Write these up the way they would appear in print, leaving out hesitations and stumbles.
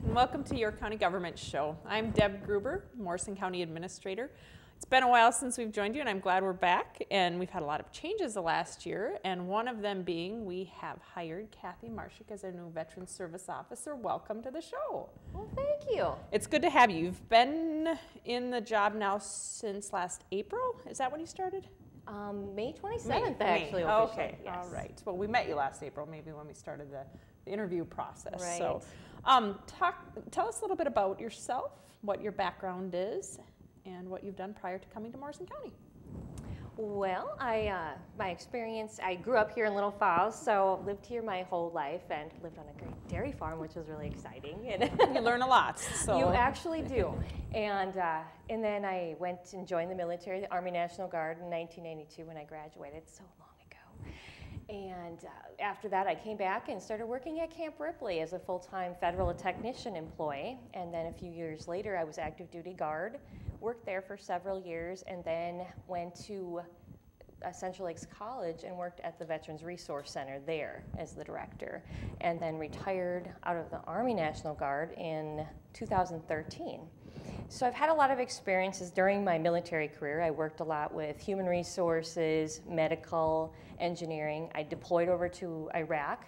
and welcome to Your County Government Show. I'm Deb Gruber, Morrison County Administrator. It's been a while since we've joined you, and I'm glad we're back. And we've had a lot of changes the last year, and one of them being we have hired Kathy Marshik as our new Veteran Service Officer. Welcome to the show. Well, thank you. It's good to have you. You've been in the job now since last April. Is that when you started? May 27th, actually. Okay, yes. all right. Well, we met you last April, maybe when we started the interview process. Right. So, tell us a little bit about yourself, what your background is, and what you've done prior to coming to Morrison County. Well, my experience, I grew up here in Little Falls, so lived here my whole life and lived on a great dairy farm, which was really exciting. And you learn a lot. So. You actually do. And then I went and joined the military, the Army National Guard in 1992 when I graduated, so long ago. And after that, I came back and started working at Camp Ripley as a full-time federal technician employee. And then a few years later, I was active duty guard, worked there for several years, and then went to Central Lakes College and worked at the Veterans Resource Center there as the director, and then retired out of the Army National Guard in 2013. So I've had a lot of experiences during my military career. I worked a lot with human resources, medical, engineering. I deployed over to Iraq,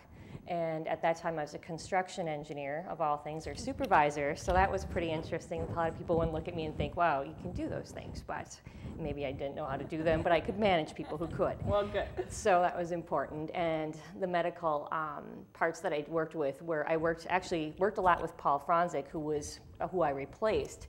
and at that time I was a construction engineer, of all things, or supervisor, so that was pretty interesting. A lot of people wouldn't look at me and think, wow, you can do those things, but maybe I didn't know how to do them, but I could manage people who could. Well, good. So that was important. And the medical parts that I worked with, where I actually worked a lot with Paul Franzik, who I replaced,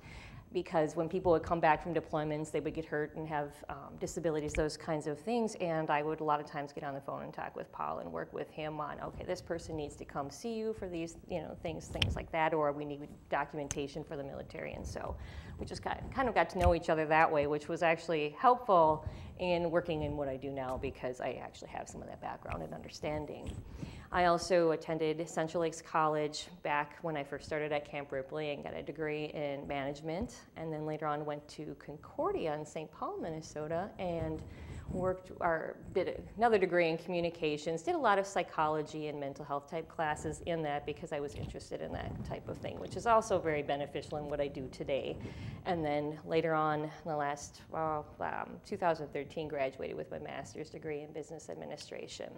because when people would come back from deployments, they would get hurt and have disabilities, those kinds of things, and I would a lot of times get on the phone and talk with Paul and work with him on, okay, this person needs to come see you for these, things like that, or we need documentation for the military. And so we just kind of got to know each other that way, which was actually helpful in working in what I do now, because I actually have some of that background and understanding. I also attended Central Lakes College back when I first started at Camp Ripley and got a degree in management, and then later on went to Concordia in St. Paul, Minnesota, and did another degree in communications, did a lot of psychology and mental health type classes in that because I was interested in that type of thing, which is also very beneficial in what I do today. And then later on, in the last 2013, graduated with my master's degree in business administration.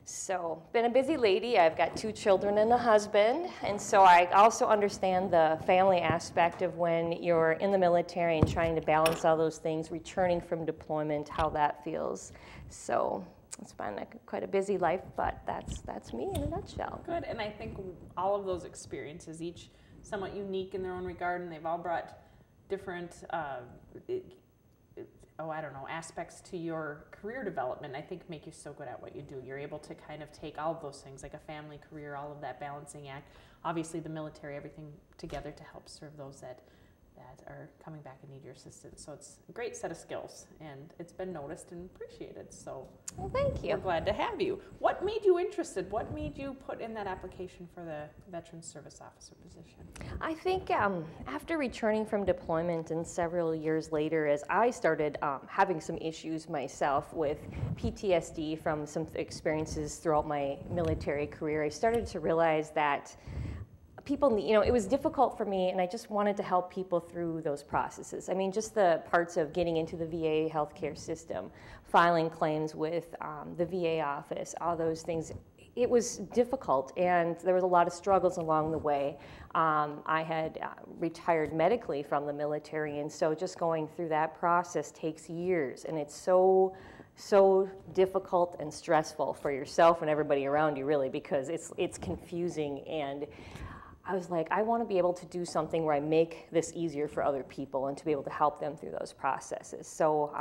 So, been a busy lady. I've got 2 children and a husband, and so I also understand the family aspect of when you're in the military and trying to balance all those things, returning from deployment, how that feels. So, it's been quite a busy life, but that's me in a nutshell. Good, and I think all of those experiences, each somewhat unique in their own regard, and they've all brought different aspects to your career development, I think make you so good at what you do. You're able to kind of take all of those things, like a family career, all of that balancing act, obviously the military, everything together to help serve those that are coming back and need your assistance. So it's a great set of skills, and it's been noticed and appreciated. So well, thank you. We're glad to have you. What made you interested? What made you put in that application for the Veteran Service Officer position? I think after returning from deployment and several years later, as I started having some issues myself with PTSD from some experiences throughout my military career, I started to realize that people, it was difficult for me, and I just wanted to help people through those processes. I mean, just the parts of getting into the VA healthcare system, filing claims with the VA office, all those things. It was difficult, and there was a lot of struggles along the way. I had retired medically from the military, and so just going through that process takes years, and it's so difficult and stressful for yourself and everybody around you, really, because it's confusing. And I was like, I want to be able to do something where I make this easier for other people and to be able to help them through those processes. So,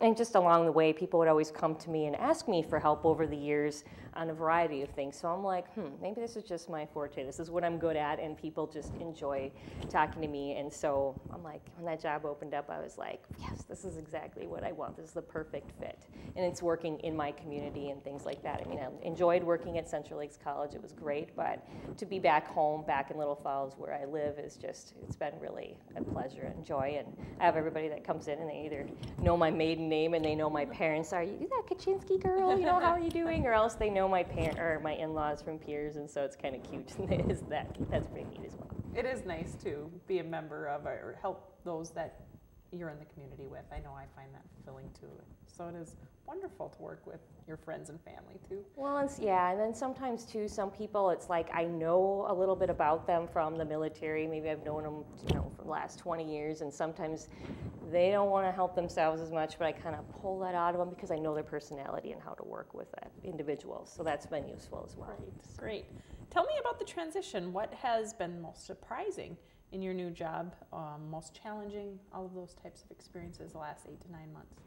and just along the way, people would always come to me and ask me for help over the years on a variety of things. So I'm like, maybe this is just my forte. This is what I'm good at, and people just enjoy talking to me. And so I'm like, when that job opened up, I was like, yes, this is exactly what I want. This is the perfect fit. And it's working in my community and things like that. I mean, I enjoyed working at Central Lakes College. It was great, but to be back home, back in Little Falls where I live is just, it's been really a pleasure and joy. And I have everybody that comes in and they either know my maiden speaking name and they know my parents. Are you that Kaczynski girl? You know, how are you doing? Or else they know my parent or my in-laws from peers, and so it's kind of cute. That's pretty neat as well. It is nice to be a member of or help those that you're in the community with. I know I find that fulfilling too. So it is wonderful to work with your friends and family too. Well, and then sometimes too, some people, it's like I know a little bit about them from the military. Maybe I've known them, for the last 20 years, and sometimes they don't want to help themselves as much, but I kind of pull that out of them because I know their personality and how to work with that individual. So that's been useful as well. Great. Tell me about the transition. What has been most surprising in your new job, most challenging, all of those types of experiences the last 8 to 9 months?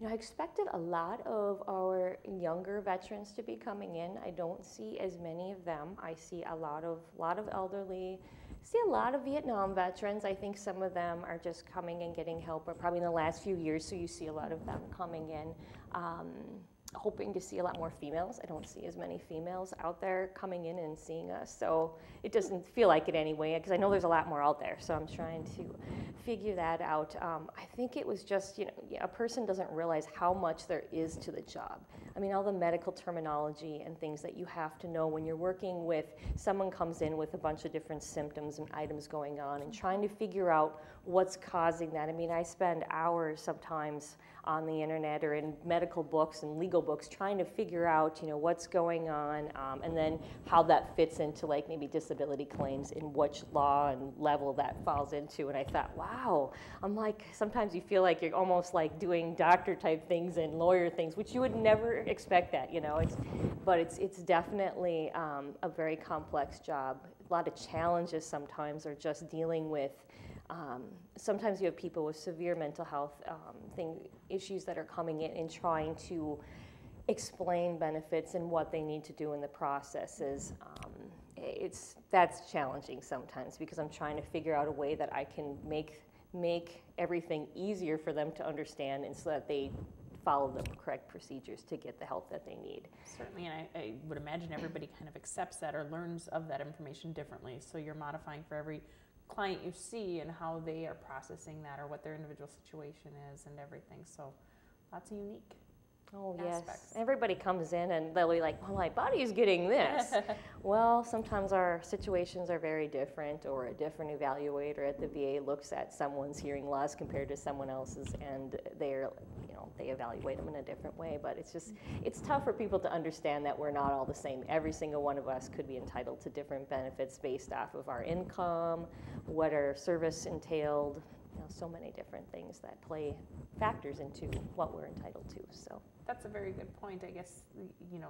I expected a lot of our younger veterans to be coming in. I don't see as many of them. I see a lot of elderly. See a lot of Vietnam veterans. I think some of them are just coming and getting help, but probably in the last few years, so you see a lot of them coming in. Hoping to see a lot more females. I don't see as many females out there coming in and seeing us, so it doesn't feel like it anyway, because I know there's a lot more out there, so I'm trying to figure that out. I think it was just, a person doesn't realize how much there is to the job. I mean, all the medical terminology and things that you have to know when you're working with someone comes in with a bunch of different symptoms and items going on and trying to figure out what's causing that. I mean, I spend hours sometimes on the internet or in medical books and legal books trying to figure out, what's going on, and then how that fits into like maybe disability claims in which law and level that falls into. And I thought, wow, I'm like, sometimes you feel like you're almost like doing doctor type things and lawyer things, which you would never expect that, but it's definitely a very complex job. A lot of challenges sometimes are just dealing with sometimes you have people with severe mental health issues that are coming in and trying to explain benefits and what they need to do in the processes. That's challenging sometimes because I'm trying to figure out a way that I can make everything easier for them to understand, and so that they follow the correct procedures to get the help that they need. Certainly, and I would imagine everybody kind of accepts that or learns of that information differently, so you're modifying for every client you see and how they are processing that or what their individual situation is and everything. So lots of unique aspects. Yes. Everybody comes in and they'll be like, well, my body's getting this. Well, sometimes our situations are very different, or a different evaluator at the VA looks at someone's hearing loss compared to someone else's, and they evaluate them in a different way. But it's tough for people to understand that we're not all the same. Every single one of us could be entitled to different benefits based off of our income, what our service entailed, so many different things that play factors into what we're entitled to. So that's a very good point. I guess,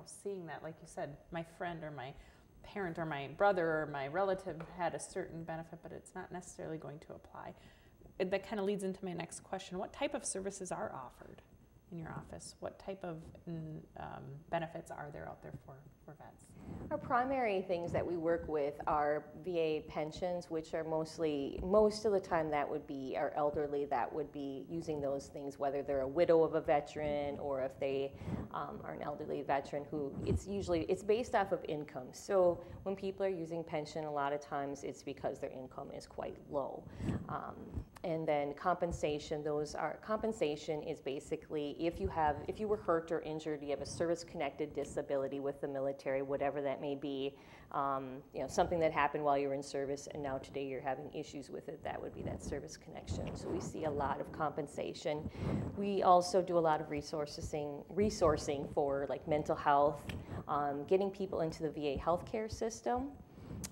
seeing that, like you said, my friend or my parent or my brother or my relative had a certain benefit, but it's not necessarily going to apply. That kind of leads into my next question. What type of services are offered in your office? What type of benefits are there out there for vets? Our primary things that we work with are VA pensions, which are most of the time that would be our elderly that would be using those things, whether they're a widow of a veteran or if they are an elderly veteran who it's based off of income. So when people are using pension, a lot of times it's because their income is quite low. And then compensation, compensation is basically if you were hurt or injured, you have a service-connected disability with the military, whatever that may be, something that happened while you were in service and now today you're having issues with it, that would be that service connection. So we see a lot of compensation. We also do a lot of resourcing for like mental health, getting people into the VA healthcare system,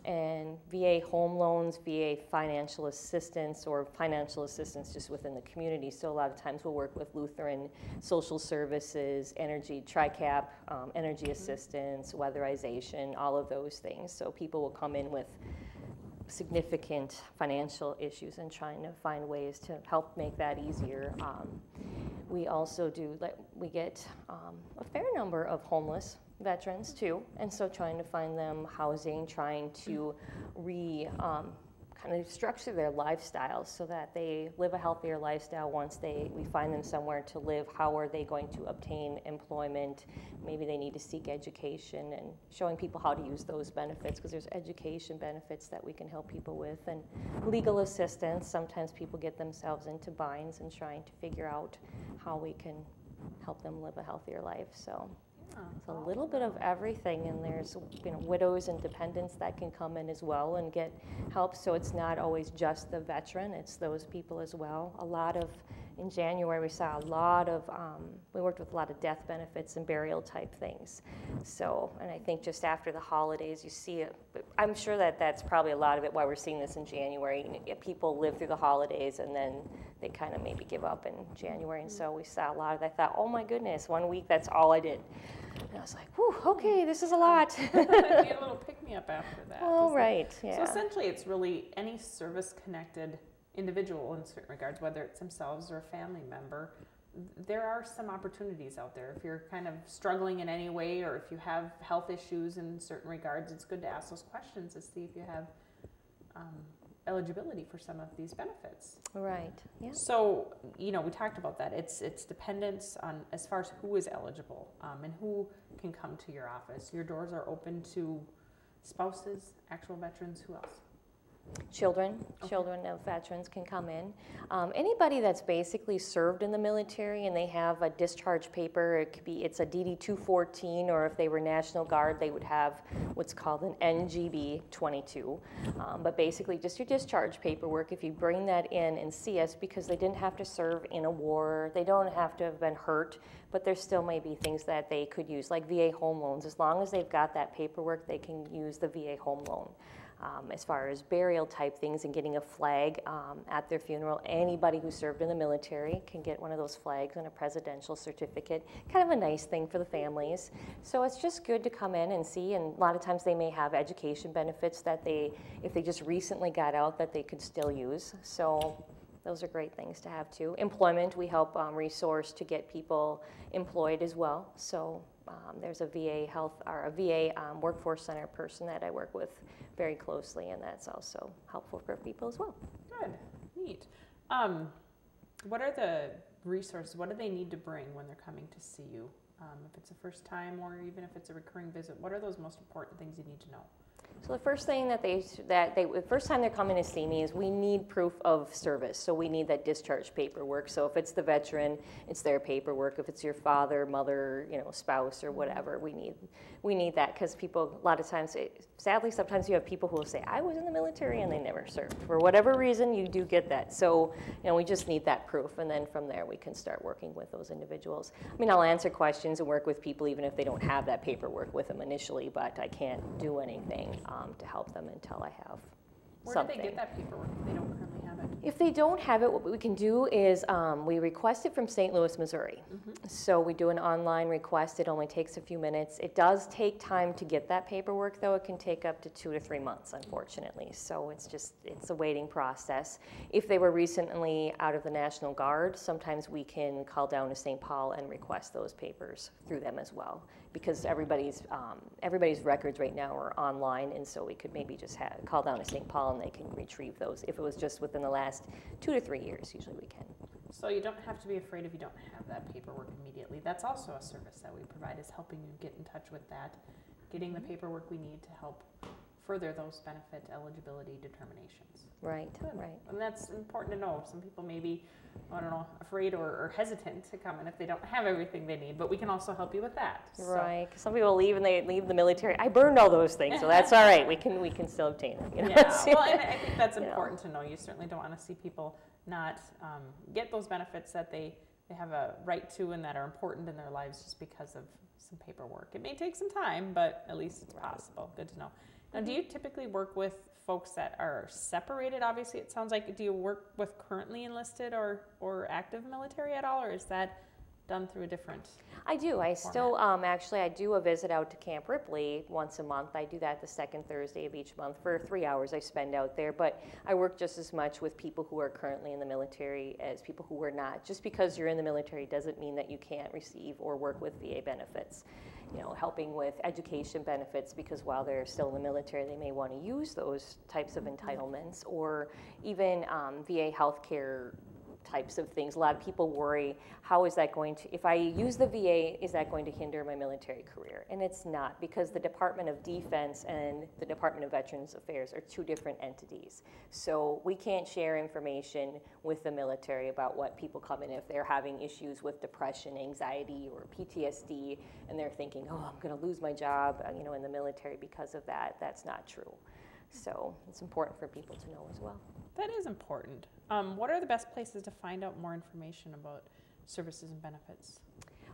and VA home loans, VA financial assistance, or financial assistance just within the community. So a lot of times we'll work with Lutheran Social Services, energy, TRICAP, energy assistance, weatherization, all of those things. So people will come in with significant financial issues and trying to find ways to help make that easier. We also we get a fair number of homeless veterans too, and so trying to find them housing, trying to kind of structure their lifestyles so that they live a healthier lifestyle once we find them somewhere to live. How are they going to obtain employment? Maybe they need to seek education, and showing people how to use those benefits, because there's education benefits that we can help people with, and legal assistance. Sometimes people get themselves into binds and trying to figure out how we can help them live a healthier life. So it's a little bit of everything, and there's widows and dependents that can come in as well and get help. So it's not always just the veteran; it's those people as well. In January we saw a lot of we worked with a lot of death benefits and burial type things. So, and I think just after the holidays you see it. I'm sure that's probably a lot of it why we're seeing this in January. People live through the holidays and then they kind of maybe give up in January, and so we saw a lot of that. I thought, oh my goodness, 1 week that's all I did. And I was like, whew, okay, this is a lot. You get a little pick-me-up after that. Oh, right, yeah. So essentially it's really any service-connected individual in certain regards, whether it's themselves or a family member. There are some opportunities out there. If you're kind of struggling in any way, or if you have health issues in certain regards, it's good to ask those questions to see if you have eligibility for some of these benefits. Right, yeah. So, we talked about that. It's dependence on as far as who is eligible and who can come to your office. Your doors are open to spouses, actual veterans, who else? Children of veterans can come in. Anybody that's basically served in the military and they have a discharge paper, it's a DD-214, or if they were National Guard, they would have what's called an NGB-22. But basically just your discharge paperwork, if you bring that in and see us, because they didn't have to serve in a war, they don't have to have been hurt, but there still may be things that they could use, like VA home loans. As long as they've got that paperwork, they can use the VA home loan. As far as burial type things and getting a flag at their funeral, anybody who served in the military can get one of those flags and a presidential certificate. Kind of a nice thing for the families. So it's just good to come in and see, and a lot of times they may have education benefits that if they just recently got out, that they could still use. So those are great things to have too. Employment, we help resource to get people employed as well. So there's a VA workforce center person that I work with very closely, and that's also helpful for people as well. Good, neat. What are the resources? What do they need to bring when they're coming to see you? If it's a first time, or even if it's a recurring visit, what are those most important things you need to know? So the first thing the first time they're coming to see me is we need proof of service. So we need that discharge paperwork. So if it's the veteran, it's their paperwork. If it's your father, mother, spouse, or whatever, we need that, because people, a lot of times, sadly, sometimes you have people who will say, I was in the military, and they never served. For whatever reason, you do get that. So, we just need that proof, and then from there, we can start working with those individuals. I'll answer questions and work with people even if they don't have that paperwork with them initially, but I can't do anything to help them until I have something. Where do they get that paperwork if they don't currently have it? If they don't have it, what we can do is we request it from St. Louis, Missouri. Mm-hmm. So we do an online request. It only takes a few minutes. It does take time to get that paperwork, though. It can take up to 2 to 3 months, unfortunately. So it's a waiting process. If they were recently out of the National Guard, sometimes we can call down to St. Paul and request those papers through them as well, because everybody's records right now are online, and so we could maybe just call down to St. Paul and they can retrieve those. If it was just within the last 2 to 3 years, usually we can. So you don't have to be afraid if you don't have that paperwork immediately. That's also a service that we provide, is helping you get in touch with that, getting the paperwork we need to help further those benefit eligibility determinations. Right, Good. right. And that's important to know. Some people may be, afraid or hesitant to come in if they don't have everything they need, but we can also help you with that. Right. Some people leave and they leave the military. I burned all those things, so that's all right. We can still obtain them. Yeah. Well, and I think that's important to know. You certainly don't want to see people not get those benefits that they have a right to and that are important in their lives just because of some paperwork. It may take some time, but at least it's possible. Good to know. Now, do you typically work with folks that are separated? Obviously, it sounds like, do you work with currently enlisted or active military at all, or is that done through a different I do. I format? still, actually, I do a visit out to Camp Ripley once a month. I do that the second Thursday of each month for 3 hours I spend out there. But I work just as much with people who are currently in the military as people who are not. Just because you're in the military doesn't mean that you can't receive or work with VA benefits. helping with education benefits, because while they're still in the military, they may want to use those types of entitlements, or even VA healthcare types of things. A lot of people worry, how is that going to, if I use the VA, is that going to hinder my military career? And it's not, because the Department of Defense and the Department of Veterans Affairs are two different entities. So we can't share information with the military about what people come in if they're having issues with depression, anxiety, or PTSD, and they're thinking, oh, I'm going to lose my job, in the military because of that. That's not true. So it's important for people to know as well. That is important. What are the best places to find out more information about services and benefits?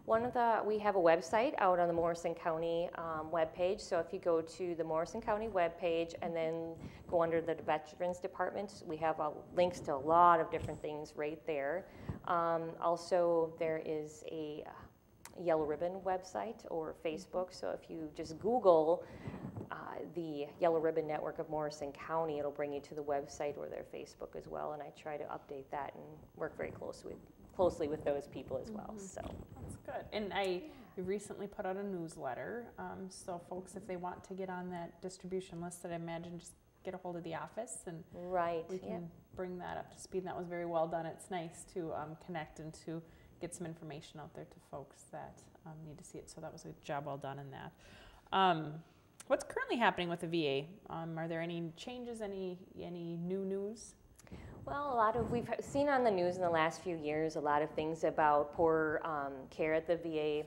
We have a website out on the Morrison County webpage. So if you go to the Morrison County webpage and then go under the Veterans Department, we have links to a lot of different things right there. Also, there is a Yellow Ribbon website or Facebook. So if you just Google the Yellow Ribbon Network of Morrison County, it'll bring you to the website or their Facebook as well. And I try to update that and work very closely with those people as well. So that's good. And you recently put out a newsletter. So folks, if they want to get on that distribution list, that I imagine just get a hold of the office and we can bring that up to speed. And that was very well done. It's nice to connect and to get some information out there to folks that need to see it. So that was a job well done in that. What's currently happening with the VA? Are there any changes, any new news? Well, we've seen on the news in the last few years a lot of things about poor care at the VA,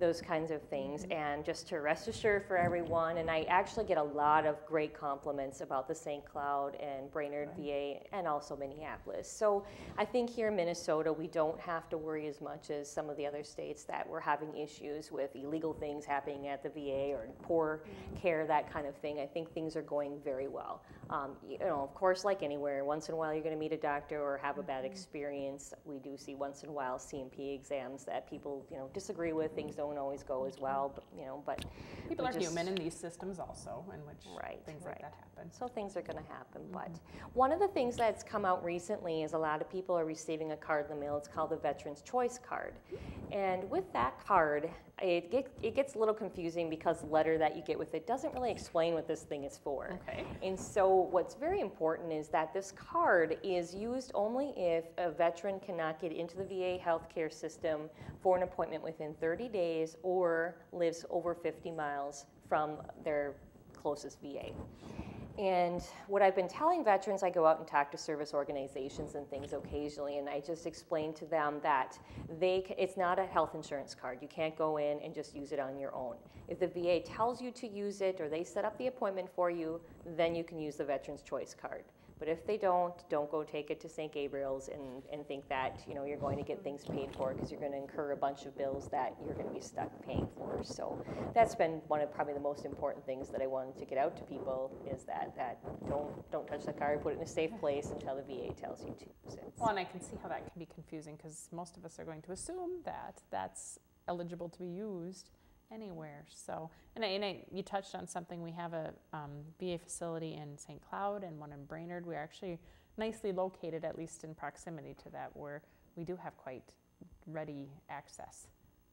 those kinds of things. And just to rest assured for everyone, and I actually get a lot of great compliments about the St. Cloud and Brainerd VA and also Minneapolis. So I think here in Minnesota, we don't have to worry as much as some of the other states that we're having issues with illegal things happening at the VA or poor care, that kind of thing. I think things are going very well. Of course, like anywhere, once in a while you're going to meet a doctor or have a bad experience. We do see once in a while CMP exams that people, disagree with. Things don't always go as well, but people are human in these systems also, in which things like that happen. So things are going to happen. But one of the things that's come out recently is a lot of people are receiving a card in the mail. It's called the Veterans Choice Card. And with that card, it gets a little confusing because the letter that you get with it doesn't really explain what this thing is for. Okay. And so what's very important is that this card is used only if a veteran cannot get into the VA healthcare system for an appointment within 30 days or lives over 50 miles from their closest VA. And what I've been telling veterans, I go out and talk to service organizations and things occasionally, and I just explain to them that it's not a health insurance card. You can't go in and just use it on your own. If the VA tells you to use it or they set up the appointment for you, then you can use the Veterans Choice Card. But if they don't go take it to St. Gabriel's and think that you're going to get things paid for, because you're going to incur a bunch of bills that you're going to be stuck paying for. So that's been one of probably the most important things that I wanted to get out to people, is that don't touch the card, put it in a safe place until the VA tells you to. Well, and I can see how that can be confusing, because most of us are going to assume that that's eligible to be used anywhere. So, you touched on something. We have a VA facility in St. Cloud and one in Brainerd. We're actually nicely located, at least in proximity to that, where we do have quite ready access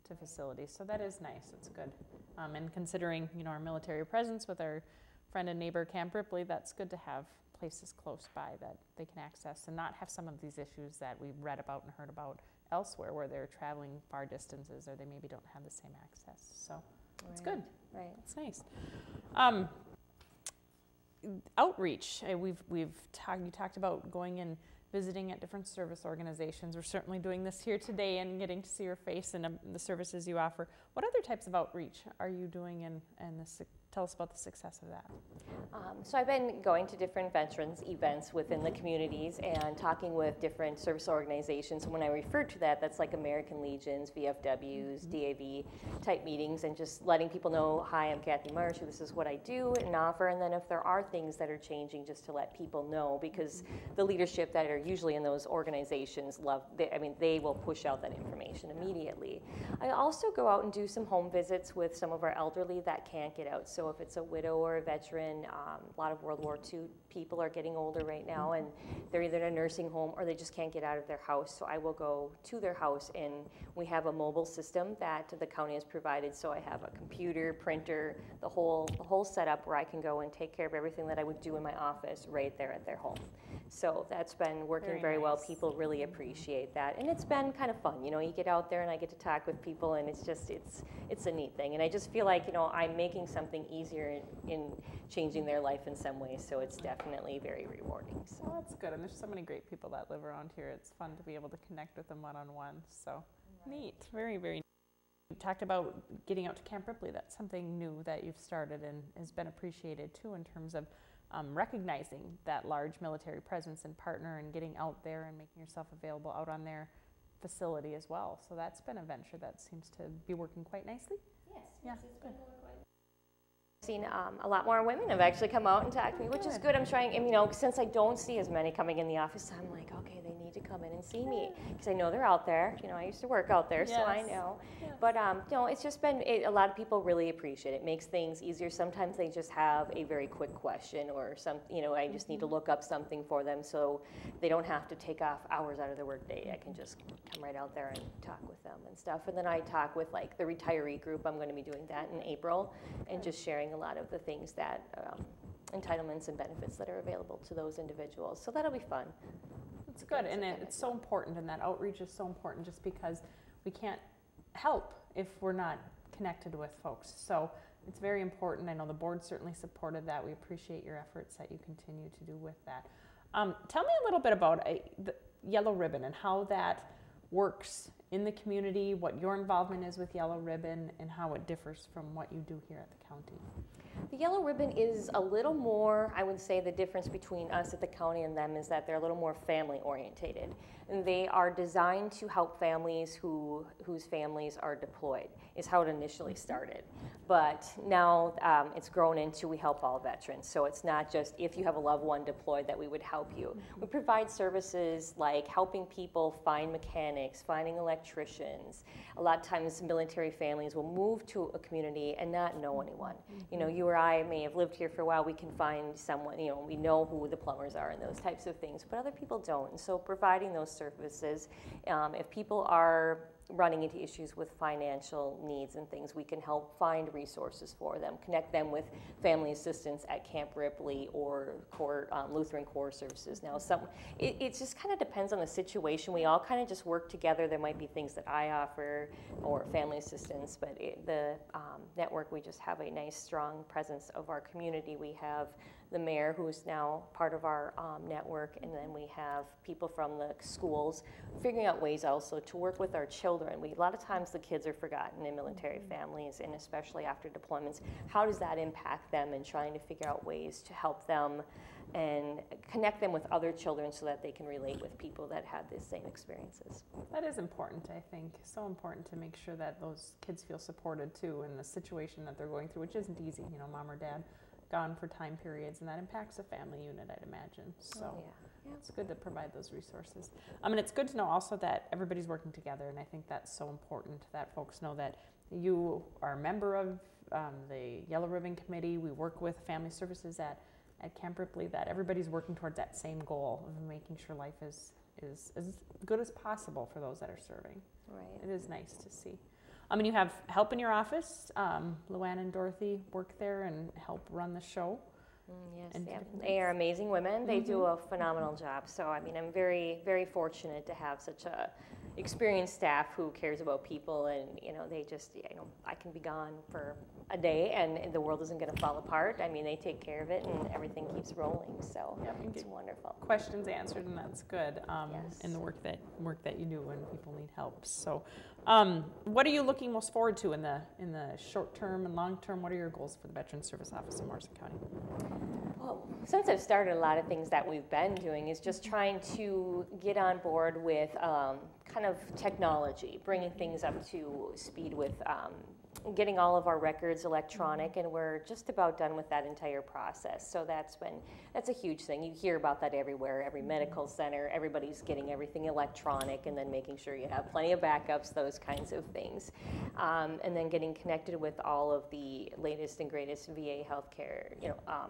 to facilities. So that is nice. It's good. And considering our military presence with our friend and neighbor Camp Ripley, that's good to have places close by that they can access and not have some of these issues that we've read about and heard about elsewhere, where they're traveling far distances or they maybe don't have the same access. So it's good. Right. It's nice. Outreach. You talked about going and visiting at different service organizations. We're certainly doing this here today and getting to see your face and the services you offer. What other types of outreach are you doing, and tell us about the success of that? So I've been going to different veterans events within the communities and talking with different service organizations. And when I refer to that, that's like American Legions, VFWs, DAV type meetings, and just letting people know, hi, I'm Kathy Marsh, this is what I do and offer. And then if there are things that are changing, just to let people know, because the leadership that are usually in those organizations they will push out that information immediately. I also go out and do some home visits with some of our elderly that can't get out. So So if it's a widow or a veteran, a lot of World War II people are getting older right now, and they're either in a nursing home or they just can't get out of their house. So I will go to their house, and we have a mobile system that the county has provided. So I have a computer, printer, the whole setup where I can go and take care of everything that I would do in my office right there at their home. So that's been working very well. People really appreciate that, and it's been kind of fun. You know, you get out there and I get to talk with people, and it's a neat thing. And I just feel like, you know, I'm making something easier in changing their life in some ways. So it's definitely very rewarding. So. Well, that's good, and there's so many great people that live around here. It's fun to be able to connect with them one-on-one. So neat, very, very neat. You talked about getting out to Camp Ripley. That's something new that you've started and has been appreciated too, in terms of recognizing that large military presence and partner and getting out there and making yourself available out on their facility as well. So that's been a venture that seems to be working quite nicely. Yes, yeah, it's been going quite. Seen a lot more women have actually come out and talked to me, which is good. I'm trying, and, you know, since I don't see as many coming in the office, I'm like, okay, they need to come in and see me, because I know they're out there. You know, I used to work out there, so I know. Yes. But you know, it's just been a lot of people really appreciate it. It makes things easier. Sometimes they just have a very quick question, or some, you know, I just need to look up something for them, so they don't have to take off hours out of their workday. I can just come right out there and talk with them and stuff. And then I talk with, like, the retiree group. I'm going to be doing that in April, and just sharing a lot of the things that entitlements and benefits that are available to those individuals. So that'll be fun. It's good, and it's so important, and that outreach is so important, just because we can't help if we're not connected with folks. So it's very important. I know the board certainly supported that. We appreciate your efforts that you continue to do with that. Tell me a little bit about the Yellow Ribbon and how that works in the community, what your involvement is with Yellow Ribbon, and how it differs from what you do here at the county. The Yellow Ribbon is a little more, I would say the difference between us at the county and them is that they're a little more family orientated. And they are designed to help families whose families are deployed, is how it initially started. But now it's grown into, we help all veterans. So it's not just if you have a loved one deployed that we would help you. We provide services like helping people find mechanics, finding electricians. A lot of times military families will move to a community and not know anyone. You know, you or I may have lived here for a while, we can find someone, you know, we know who the plumbers are and those types of things, but other people don't. And so providing those services, if people are running into issues with financial needs and things, we can help find resources for them, connect them with family assistance at Camp Ripley or Lutheran Corps Services. Now, it just kind of depends on the situation. We all kind of just work together. There might be things that I offer or family assistance, but the network, we just have a nice, strong presence of our community. We have the mayor, who's now part of our network, and then we have people from the schools figuring out ways also to work with our children. A lot of times the kids are forgotten in military families, and especially after deployments. How does that impact them, and trying to figure out ways to help them and connect them with other children so that they can relate with people that had the same experiences. That is important, I think. So important to make sure that those kids feel supported too in the situation that they're going through, which isn't easy. You know, mom or dad gone for time periods, and that impacts a family unit, I'd imagine. So it's good to provide those resources. And it's good to know also that everybody's working together, and I think that's so important that folks know that you are a member of the Yellow Ribbon Committee. We work with family services at Camp Ripley, that everybody's working towards that same goal of making sure life is as good as possible for those that are serving. Right. It is nice to see. You have help in your office. Luann and Dorothy work there and help run the show. Yes, they are amazing women. They do a phenomenal job. So, I'm very, very fortunate to have such a experienced staff who cares about people, and they just, I can be gone for a day and the world isn't going to fall apart. They take care of it and everything keeps rolling. So it's wonderful. Questions answered, and that's good. Yes. In the work that you do when people need help. So, what are you looking most forward to in the short term and long term? What are your goals for the Veterans Service Office in Morrison County? Well, since I've started, a lot of things that we've been doing is just trying to get on board with kind of technology, bringing things up to speed with getting all of our records electronic, and we're just about done with that entire process. So that's a huge thing. You hear about that everywhere, every medical center, everybody's getting everything electronic, and then making sure you have plenty of backups, those kinds of things. And then getting connected with all of the latest and greatest VA healthcare,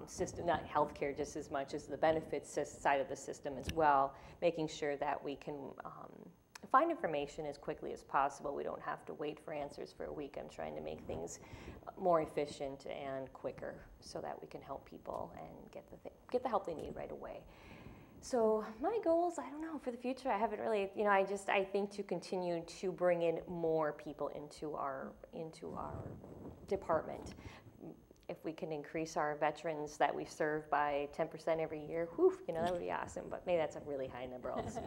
system, not healthcare just as much as the benefits side of the system as well, making sure that we can find information as quickly as possible. We don't have to wait for answers for a week. I'm trying to make things more efficient and quicker so that we can help people and get the help they need right away. So my goals, I don't know, for the future, I haven't really, I think to continue to bring in more people into our department. If we can increase our veterans that we serve by 10% every year, that would be awesome. But maybe that's a really high number also.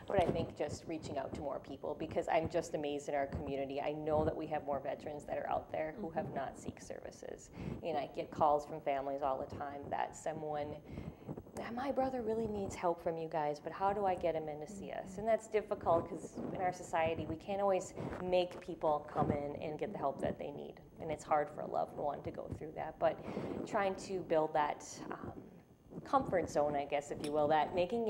But I think just reaching out to more people, because I'm just amazed in our community. I know that we have more veterans that are out there who have not sought services. And I get calls from families all the time that my brother really needs help from you guys, but how do I get him in to see us? And that's difficult because in our society, we can't always make people come in and get the help that they need. And it's hard for a loved one to go through that. But trying to build that comfort zone, I guess, if you will, that making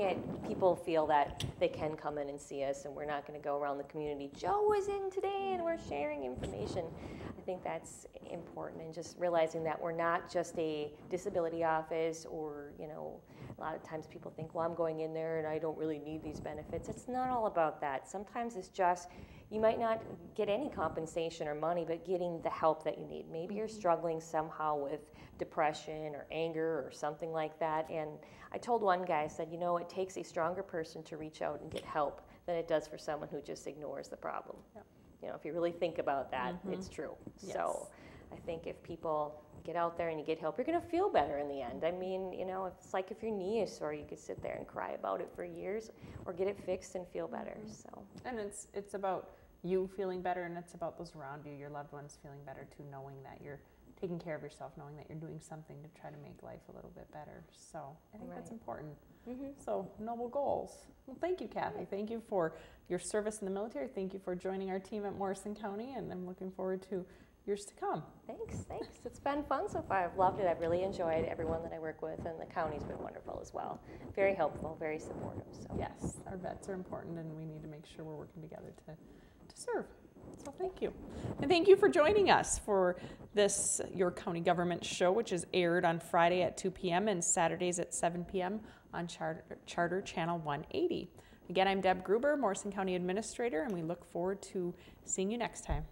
people feel that they can come in and see us, and we're not going to go around the community, Joe was in today and we're sharing information. I think that's important, and just realizing that we're not just a disability office, or a lot of times people think, well, I'm going in there and I don't really need these benefits. It's not all about that. Sometimes it's just, you might not get any compensation or money, but getting the help that you need. Maybe you're struggling somehow with depression or anger or something like that. And I told one guy, I said, it takes a stronger person to reach out and get help than it does for someone who just ignores the problem. Yep. If you really think about that, it's true. Yes. So I think if people get out there and you get help, you're going to feel better in the end. I mean, it's like if your knee is sore, you could sit there and cry about it for years, or get it fixed and feel better. So. And it's about you feeling better, and it's about those around you, your loved ones feeling better too, knowing that you're taking care of yourself, knowing that you're doing something to try to make life a little bit better. So I think that's important. So noble goals. Well, thank you, Kathy. Thank you for your service in the military. Thank you for joining our team at Morrison County, and I'm looking forward to years to come. Thanks. It's been fun so far. I've loved it. I've really enjoyed everyone that I work with, and the county's been wonderful as well. Very helpful, very supportive. So. Yes, our vets are important, and we need to make sure we're working together to serve. So thank you. And thank you for joining us for this York County Government Show, which is aired on Friday at 2 p.m. and Saturdays at 7 p.m. on Charter Channel 180. Again, I'm Deb Gruber, Morrison County Administrator, and we look forward to seeing you next time.